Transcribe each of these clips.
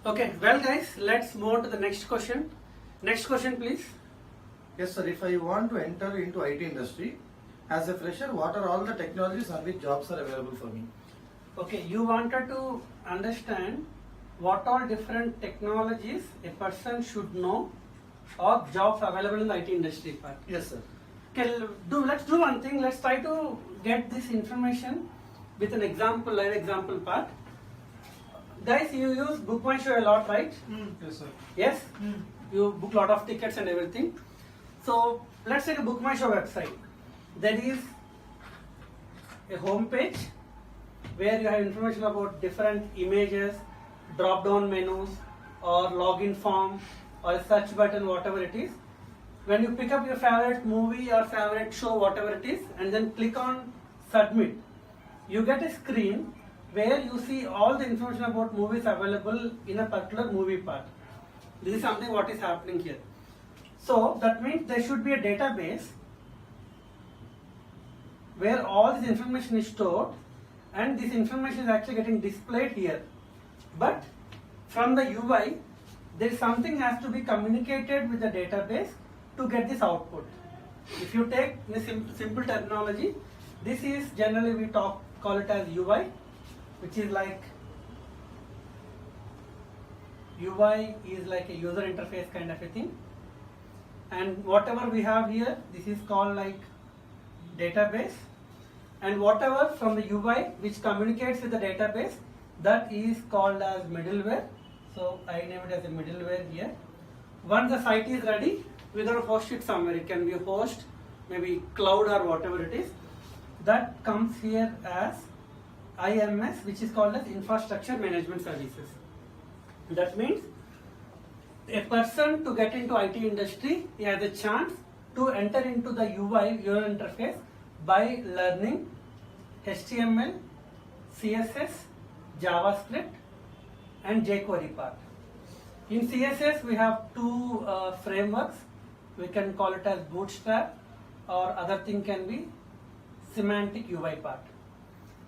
Okay, well guys, let's move on to the next question. Next question please. Yes, sir. If I want to enter into IT industry as a fresher, what are all the technologies and which jobs are available for me? Okay, you wanted to understand what all different technologies a person should know or jobs available in the IT industry part. Yes, sir. Okay, let's do one thing. Let's try to get this information with an example, live example part. Guys, you use BookMyShow a lot, right? Yes, sir. Yes? You book lot of tickets and everything. So let's take a BookMyShow website. There is a home page where you have information about different images, drop down menus or login form or a search button, whatever it is. When you pick up your favorite movie or favorite show, whatever it is, and then click on submit, you get a screen where you see all the information about movies available in a particular movie part. This is something what is happening here. So that means there should be a database where all this information is stored and this information is actually getting displayed here. But from the UI, there is something has to be communicated with the database to get this output. If you take in a simple terminology, this is generally we call it as UI, which is like UI is like a user interface kind of a thing, and whatever we have here, this is called like database, and whatever from the UI which communicates with the database, that is called as middleware. So I name it as a middleware here. Once the site is ready, we're going to host it somewhere. It can be a host, maybe cloud or whatever it is. That comes here as IMS, which is called as Infrastructure Management Services. That means a person to get into IT industry, he has a chance to enter into the UI, user interface, by learning HTML, CSS, JavaScript and jQuery part. In CSS we have two frameworks. We can call it as Bootstrap, or other thing can be Semantic UI part.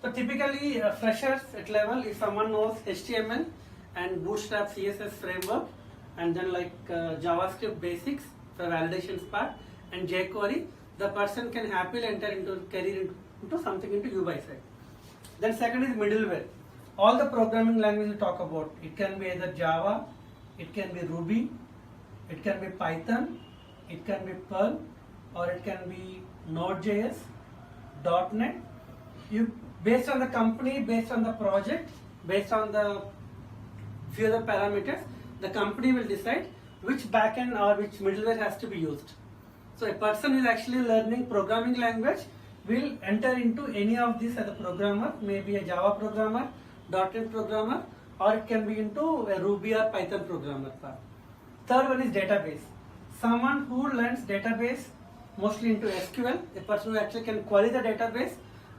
So typically freshers at level, if someone knows HTML and Bootstrap CSS framework, and then like JavaScript basics for validations part and jQuery, the person can happily enter into career into something into UI side. Then second is middleware. All the programming language we talk about, it can be either Java, it can be Ruby, it can be Python, it can be Perl, or it can be Node.js, .NET. You, based on the company, based on the project, based on the few other parameters, the company will decide which backend or which middleware has to be used. So a person who is actually learning programming language will enter into any of these as a programmer, maybe a Java programmer, .NET programmer, or it can be into a Ruby or Python programmer part. Third one is database. Someone who learns database mostly into SQL, a person who actually can query the database,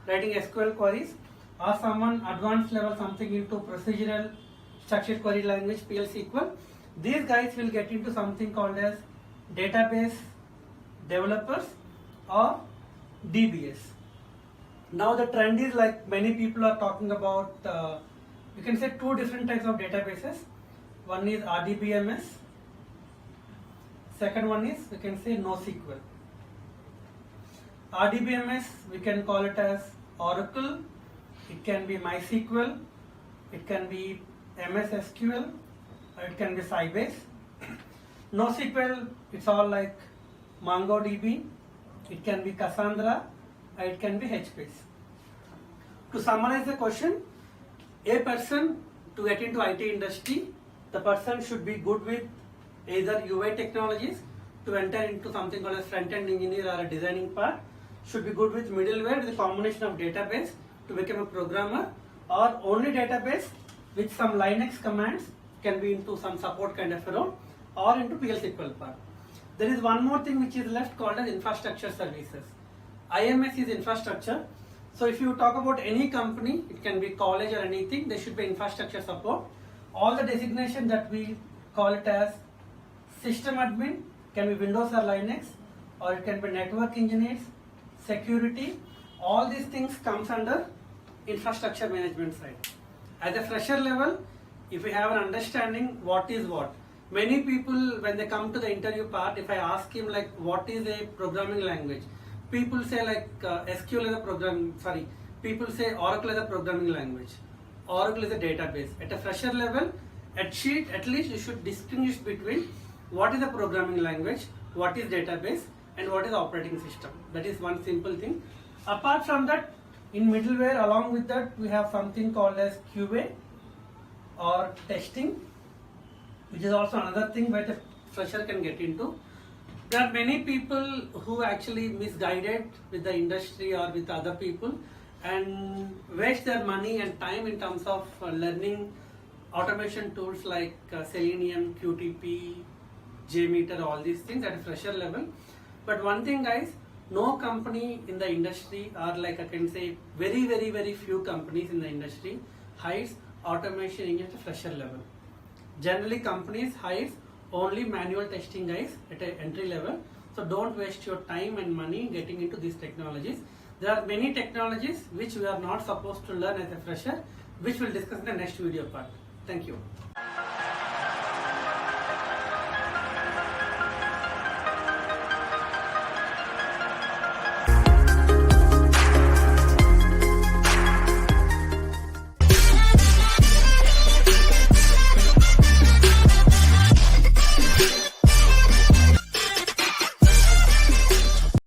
writing SQL queries, or someone advanced level something into procedural structured query language, PL SQL. These guys will get into something called as database developers or DBS. Now the trend is like many people are talking about, you can say two different types of databases. One is RDBMS, second one is we can say NoSQL. RDBMS we can call it as Oracle, it can be MySQL, it can be MS SQL, or it can be Sybase. NoSQL, it's all like MongoDB, it can be Cassandra, or it can be HBase. To summarize the question, a person to get into IT industry, the person should be good with either UI technologies to enter into something called as front-end engineer or a designing part, should be good with middleware with a combination of database to become a programmer, or only database with some Linux commands, can be into some support kind of a role, or into PL SQL part. There is one more thing which is left called as infrastructure services. IMS is infrastructure. So if you talk about any company, it can be college or anything, there should be infrastructure support. All the designation that we call it as system admin, can be Windows or Linux, or it can be network engineers, security, all these things comes under infrastructure management side. At the fresher level, if we have an understanding what is what. Many people, when they come to the interview part, if I ask him like what is a programming language, people say like SQL is a programming, people say Oracle is a programming language. Oracle is a database. At a fresher level, at least you should distinguish between what is a programming language, what is database, and what is operating system. That is one simple thing. Apart from that, in middleware, along with that, we have something called as QA or testing, which is also another thing where the fresher can get into. There are many people who actually misguided with the industry or with other people and waste their money and time in terms of learning automation tools like Selenium, QTP, JMeter, all these things at a fresher level. But one thing guys, no company in the industry, or like I can say very few companies in the industry hires automation engineers at a fresher level. Generally companies hires only manual testing guys at an entry level. So don't waste your time and money getting into these technologies. There are many technologies which we are not supposed to learn as a fresher, which we'll discuss in the next video part. Thank you.